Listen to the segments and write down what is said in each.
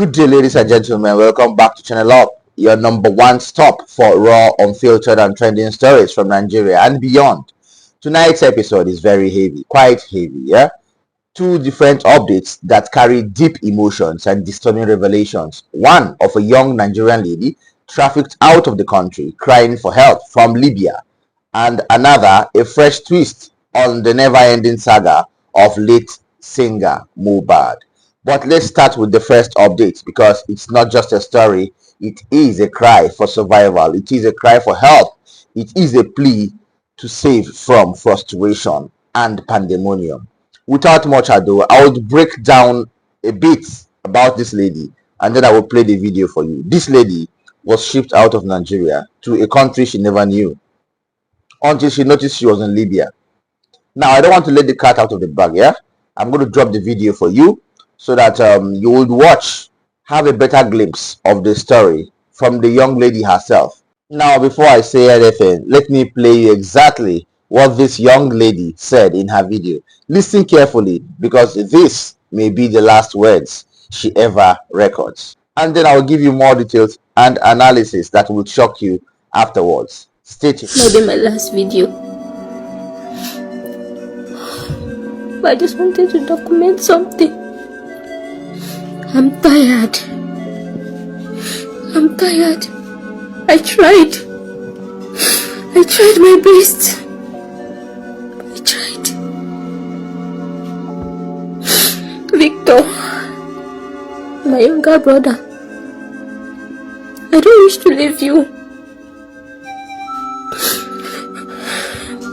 Good day, ladies and gentlemen. Welcome back to Channel Up, your number one stop for raw, unfiltered, and trending stories from Nigeria and beyond. Tonight's episode is very heavy, quite heavy, yeah? Two different updates that carry deep emotions and disturbing revelations. One of a young Nigerian lady trafficked out of the country crying for help from Libya, and another, a fresh twist on the never ending saga of late singer Mohbad. But let's start with the first update because it's not just a story, it is a cry for survival, it is a cry for help, it is a plea to save from frustration and pandemonium. Without much ado, I would break down a bit about this lady and then I will play the video for you. This lady was shipped out of Nigeria to a country she never knew until she noticed she was in Libya. Now, I don't want to let the cat out of the bag, yeah? I'm going to drop the video for you so that you would have a better glimpse of the story from the young lady herself. Now, before I say anything, let me play you exactly what this young lady said in her video. Listen carefully because this may be the last words she ever records. And then I'll give you more details and analysis that will shock you afterwards. Stay tuned. Maybe my last video. But I just wanted to document something. I'm tired. I tried my best. Victor, my younger brother, I don't wish to leave you.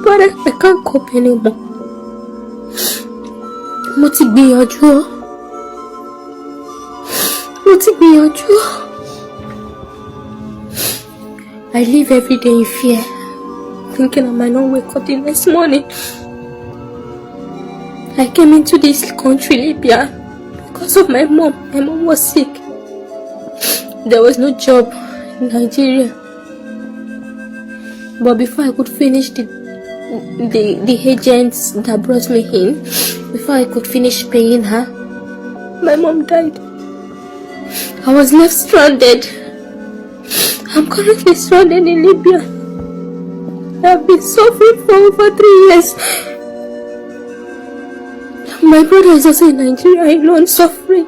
But I can't cope anymore. Mo ti gbìyànjú. I live every day in fear, thinking I might not wake up the next morning. I came into this country, Libya, because of my mom. My mom was sick. There was no job in Nigeria. But before I could finish the agents that brought me in, before I could finish paying her, my mom died. I was left stranded. I'm currently stranded in Libya. I've been suffering for over 3 years. My brother is also in Nigeria alone, suffering.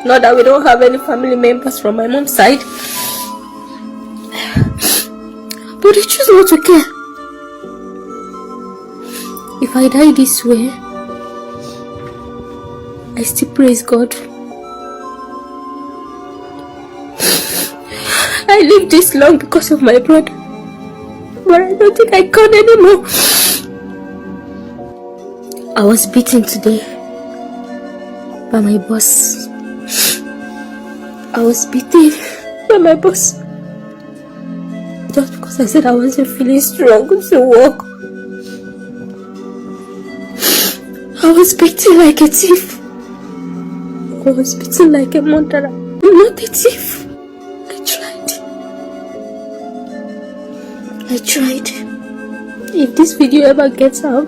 Not that we don't have any family members from my mom's side, but they choose not to care. If I die this way, I still praise God. I lived this long because of my brother, but I don't think I can anymore. I was beaten today by my boss. I was beaten by my boss just because I said I wasn't feeling strong to walk. I was beaten like a thief. I was beaten like a murderer. I'm not a thief. I tried. If this video ever gets out,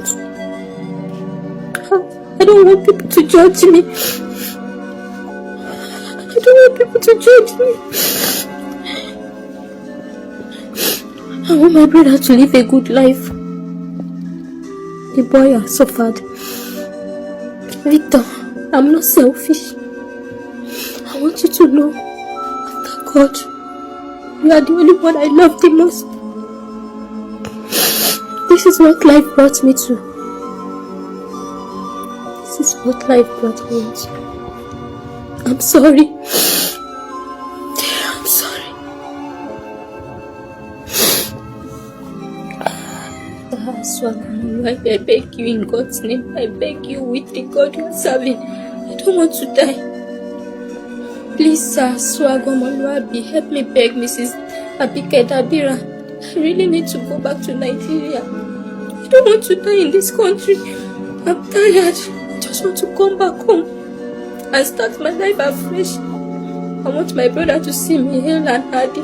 I don't want people to judge me. I want my brother to live a good life. The boy has suffered. Victor, I'm not selfish. I want you to know, after God, you are the only one I love the most. This is what life brought me to. I'm sorry. I beg you in God's name. I beg you with the God you are serving. I don't want to die. Please, sir, Swagomoluabi, help me beg Mrs. Abike Dabira. I really need to go back to Nigeria. I don't want to die in this country. I'm tired. I just want to come back home and start my life afresh. I want my brother to see me hale and healthy.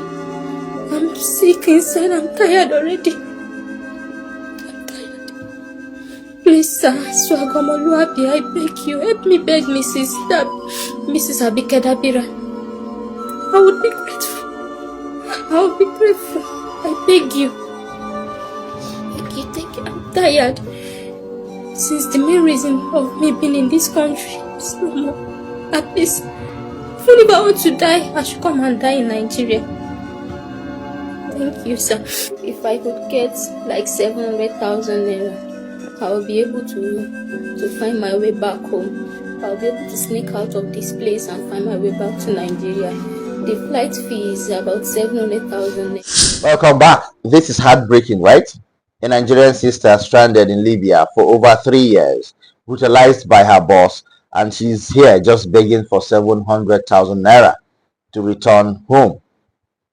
I'm sick inside. I'm tired already. Please, sir, Swagomoluabi, I beg you, help me beg Mrs. Abike Dabira. I would be grateful. I would be grateful. I beg you. Thank you, thank you. I'm tired. Since the main reason of me being in this country is no more. At least, even if I want to die, I should come and die in Nigeria. Thank you, sir. If I could get like 700,000 naira, I will be able to find my way back home. I'll be able to sneak out of this place and find my way back to Nigeria. The flight fee is about 700,000 naira. Welcome back. This is heartbreaking, right? A Nigerian sister stranded in Libya for over 3 years, brutalized by her boss, and she's here just begging for 700,000 naira to return home.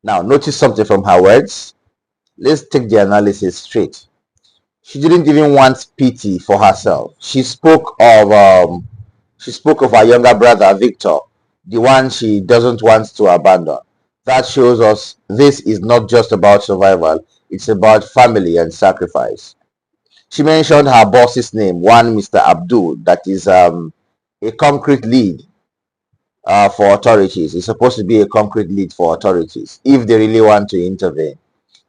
Now, notice something from her words. Let's take the analysis straight. She didn't even want pity for herself. She spoke of her younger brother Victor, the one she doesn't want to abandon. That shows us this is not just about survival, it's about family and sacrifice. She mentioned her boss's name, one Mr. Abdul, that is a concrete lead for authorities. It's supposed to be a concrete lead for authorities if they really want to intervene.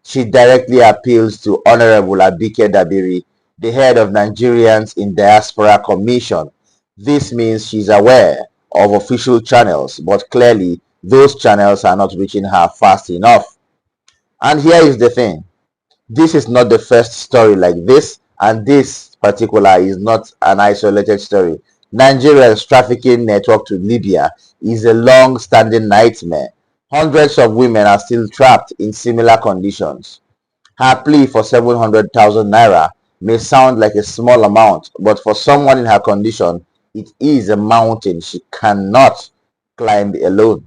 She directly appeals to Honorable Abike Dabiri, the head of Nigerians in Diaspora Commission. This means she's aware of official channels, but clearly those channels are not reaching her fast enough. And here is the thing. This is not the first story like this, and this particular is not an isolated story. Nigeria's trafficking network to Libya is a long-standing nightmare. Hundreds of women are still trapped in similar conditions. Her plea for 700,000 naira may sound like a small amount, but for someone in her condition, it is a mountain she cannot climb alone.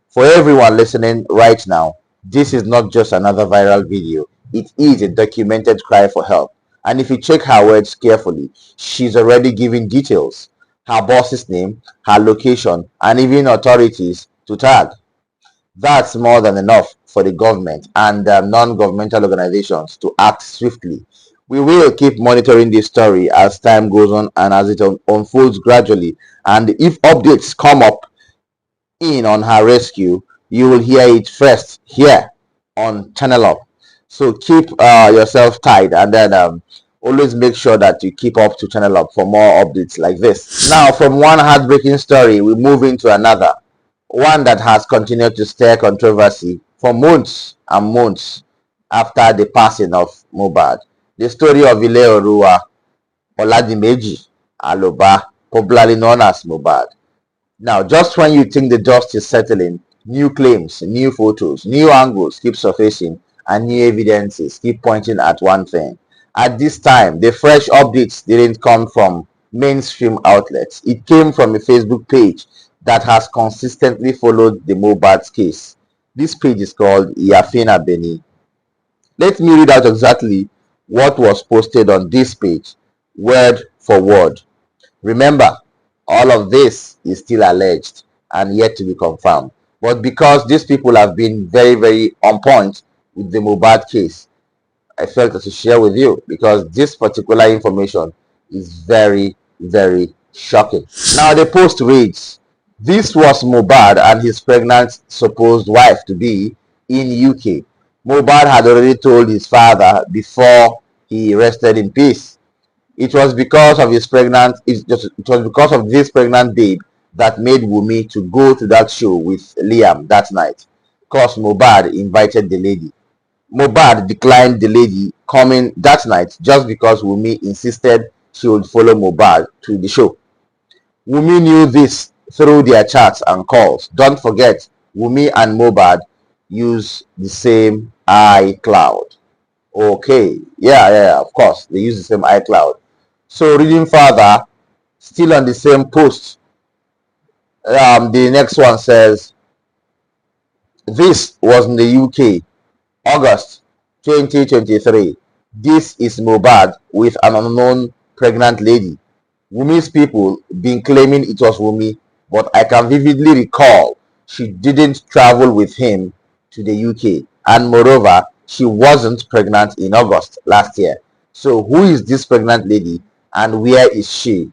For everyone listening right now, this is not just another viral video. It is a documented cry for help. And if you check her words carefully, she's already giving details, her boss's name, her location, and even authorities to tag. That's more than enough for the government and non-governmental organizations to act swiftly. We will keep monitoring this story as time goes on and as it unfolds gradually. And if updates come up in on her rescue, you will hear it first here on Channel Up. So keep yourself tight, and then always make sure that you keep up to Channel Up for more updates like this. Now, from one heartbreaking story, we move into another, one that has continued to stir controversy for months and months after the passing of Mohbad. The story of Ile Oruwa Oladimeji Aloba, popularly known as Mohbad. Now, just when you think the dust is settling, new claims, new photos, new angles keep surfacing, and new evidences keep pointing at one thing. At this time, the fresh updates didn't come from mainstream outlets. It came from a Facebook page that has consistently followed the Mohbad's case. This page is called Yafina Beni. Let me read out exactly what was posted on this page, word for word. Remember, all of this is still alleged and yet to be confirmed. But because these people have been very, very on point with the Mohbad case, I felt to share with you because this particular information is very, very shocking. Now, the post reads, this was Mohbad and his pregnant supposed wife to be in UK. Mohbad had already told his father before he rested in peace. It was because of this pregnant babe that made Wumi to go to that show with Liam that night. Cause Mohbad invited the lady. Mohbad declined the lady coming that night just because Wumi insisted she would follow Mohbad to the show. Wumi knew this through their chats and calls. Don't forget, Wumi and Mohbad use the same iCloud. Okay, yeah, of course, they use the same iCloud. So reading further, still on the same post, the next one says, this was in the UK, August 2023. This is Mohbad with an unknown pregnant lady. Wumi's people been claiming it was Wumi, but I can vividly recall she didn't travel with him to the UK, and moreover, she wasn't pregnant in August last year. So who is this pregnant lady and where is she?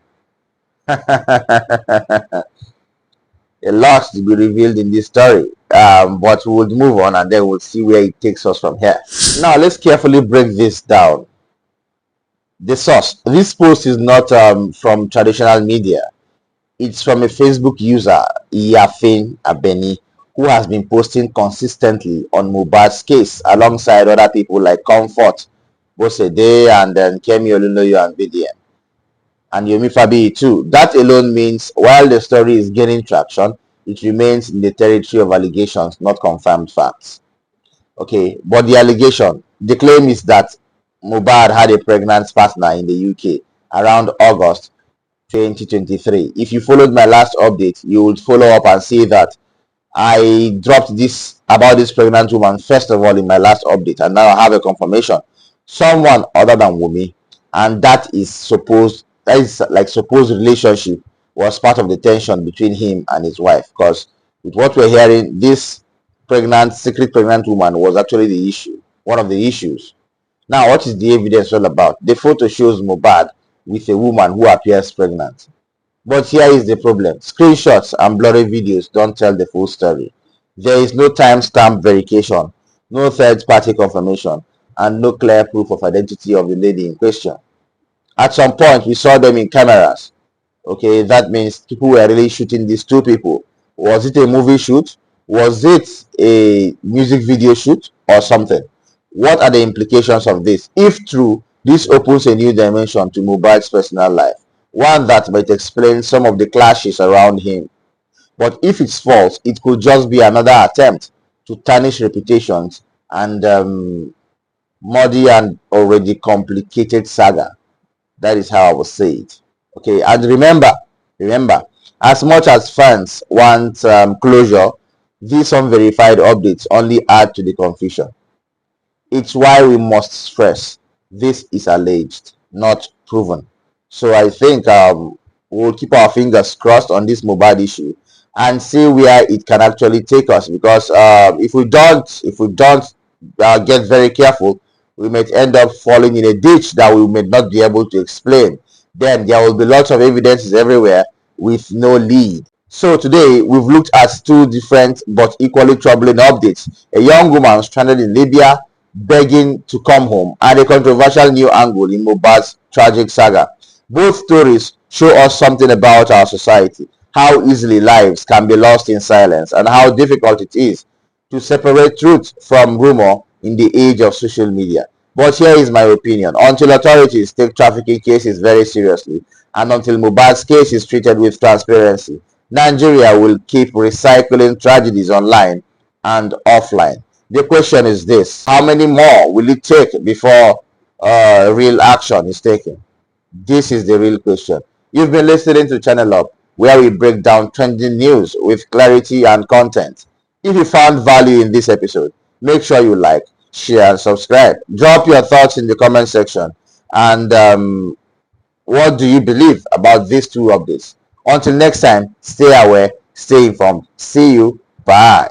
A lot to be revealed in this story, but we'll move on and then we'll see where it takes us from here. Now, let's carefully break this down. The source. This post is not from traditional media. It's from a Facebook user, Iyafin Abeni, who has been posting consistently on Mohbad's case alongside other people like Comfort, Bosede, and Kemi Olunoyo and BDM, and Yomi Fabi too. That alone means while the story is gaining traction, it remains in the territory of allegations, not confirmed facts. Okay, but the claim is that Mohbad had a pregnant partner in the UK around August 2023. If you followed my last update, you would follow up and see that I dropped this about this pregnant woman first of all in my last update, and now I have a confirmation. Someone other than Wumi, and that is like supposed relationship was part of the tension between him and his wife. Because with what we're hearing, this secret pregnant woman was actually the issue, one of the issues. Now, what is the evidence all about? The photo shows Mohbad with a woman who appears pregnant. But here is the problem. Screenshots and blurry videos don't tell the full story. There is no timestamp verification, no third-party confirmation, and no clear proof of identity of the lady in question. At some point, we saw them in cameras. Okay, that means people were really shooting these two people. Was it a movie shoot? Was it a music video shoot or something? What are the implications of this? If true, this opens a new dimension to Mohbad's personal life, one that might explain some of the clashes around him. But if it's false, it could just be another attempt to tarnish reputations and muddy and already complicated saga. That is how I would say it. Okay, and remember, as much as fans want closure, these unverified updates only add to the confusion. It's why we must stress this is alleged, not proven. So I think we'll keep our fingers crossed on this Mohbad issue and see where it can actually take us. Because if we don't get very careful, we might end up falling in a ditch that we may not be able to explain. Then there will be lots of evidences everywhere with no lead. So today we've looked at two different but equally troubling updates. A young woman stranded in Libya begging to come home, and a controversial new angle in Mohbad's tragic saga. Both stories show us something about our society, how easily lives can be lost in silence, and how difficult it is to separate truth from rumor in the age of social media. But here is my opinion. Until authorities take trafficking cases very seriously, and until Mohbad's case is treated with transparency, Nigeria will keep recycling tragedies online and offline. The question is this: how many more will it take before real action is taken? This is the real question. You've been listening to Channel Up, where we break down trending news with clarity and content. If you found value in this episode, make sure you like, share, and subscribe. Drop your thoughts in the comment section. And what do you believe about these two updates? Until next time, stay aware, stay informed. See you. Bye.